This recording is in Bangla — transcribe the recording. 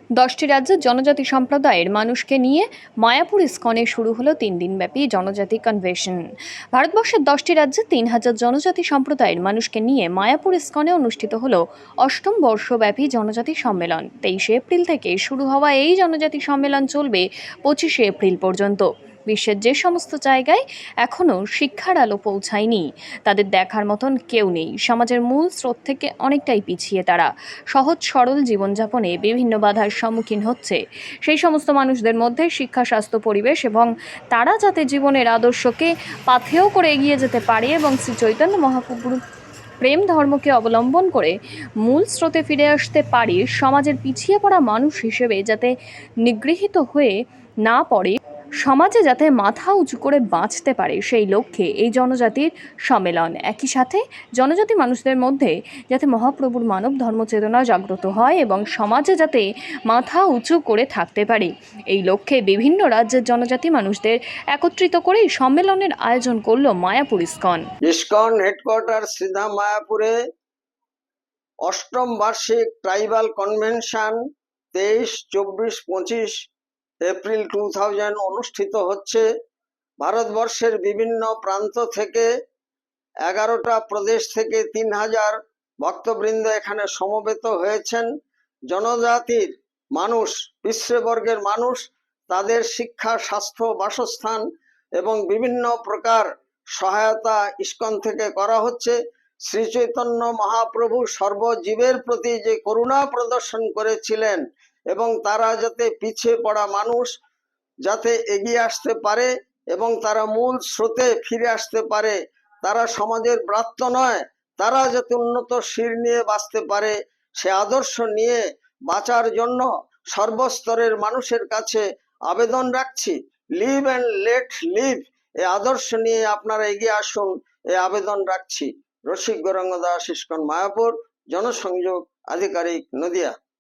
10টি রাজ্যের জনজাতি সম্প্রদায়ের মানুষকে নিয়ে মায়াপুর ইস্কনে শুরু হলো 3 দিনব্যাপী জনজাতি কনভেনশন। ভারতবর্ষের 10টি রাজ্যে 3000 জনজাতি সম্প্রদায়ের মানুষকে নিয়ে মায়াপুর ইস্কনে অনুষ্ঠিত হলো 8ম বর্ষব্যাপী জনজাতি সম্মেলন। 23 এপ্রিল থেকে শুরু হওয়া এই জনজাতি সম্মেলন চলবে 25 এপ্রিল পর্যন্ত। বিশ্বের যে সমস্ত জায়গায় এখনও শিক্ষার আলো পৌঁছায়নি, তাদের দেখার মতন কেউ নেই। সমাজের মূল স্রোত থেকে অনেকটাই পিছিয়ে তারা। সহজ সরল জীবনযাপনে বিভিন্ন বাধার সম্মুখীন হচ্ছে। সেই সমস্ত মানুষদের মধ্যে শিক্ষা, স্বাস্থ্য, পরিবেশ এবং তারা যাতে জীবনের আদর্শকে পাথেয় করে এগিয়ে যেতে পারে এবং শ্রী চৈতন্য মহাপ্রভুর প্রেম ধর্মকে অবলম্বন করে মূল স্রোতে ফিরে আসতে পারে, সমাজের পিছিয়ে পড়া মানুষ হিসেবে যাতে নিগৃহীত হয়ে না পড়ে, সমাজে যাতে মাথা উঁচু করে বাঁচতে পারে, সেই লক্ষ্যে এই জনজাতির সম্মেলন। একই সাথে জনজাতি মানুষদের মধ্যে যাতে মহাপ্রভুর মানব ধর্ম চেতনা জাগ্রত হয় এবং সমাজে যাতে মাথা উঁচু করে থাকতে পারে, এই লক্ষ্যে বিভিন্ন রাজ্যের জনজাতি মানুষদের একত্রিত করে এই সম্মেলনের আয়োজন করলো মায়াপুর ইস্কন। ইস্কন হেডকোয়ার্টার সিধা মায়াপুরে 8ম বার্ষিক ট্রাইবাল কনভেনশন 23, 24, 25 এপ্রিল 2000 অনুষ্ঠিত হচ্ছে। ভারতবর্ষের বিভিন্ন প্রান্ত থেকে 11টা প্রদেশ থেকে 3000 ভক্তবৃন্দ এখানে সমবেত হয়েছেন। জনজাতির মানুষ, পিছড়েবর্গের মানুষ, তাদের শিক্ষা, স্বাস্থ্য, বাসস্থান এবং বিভিন্ন প্রকার সহায়তা ইস্কন থেকে করা হচ্ছে। শ্রী চৈতন্য মহাপ্রভু সর্বজীবের প্রতি যে করুণা প্রদর্শন করেছিলেন এবং তারা যাতে পিছিয়ে পড়া মানুষ যাতে এগিয়ে আসতে পারে এবং তারা মূল স্রোতে ফিরে আসতে পারে, তারা সমাজের ব্রাত্য নয়, তারা যাতে উন্নত শির নিয়ে বাঁচতে পারে, সে আদর্শ নিয়ে বাঁচার জন্য সর্বস্তরের মানুষের কাছে আবেদন রাখছি। লিভ অ্যান্ড লেট লিভ, এই আদর্শ নিয়ে আপনারা এগিয়ে আসুন, এই আবেদন রাখছি। রসিক গৌরাঙ্গ দাস, ইস্কন মায়াপুর, জনসংযোগ আধিকারিক, নদিয়া।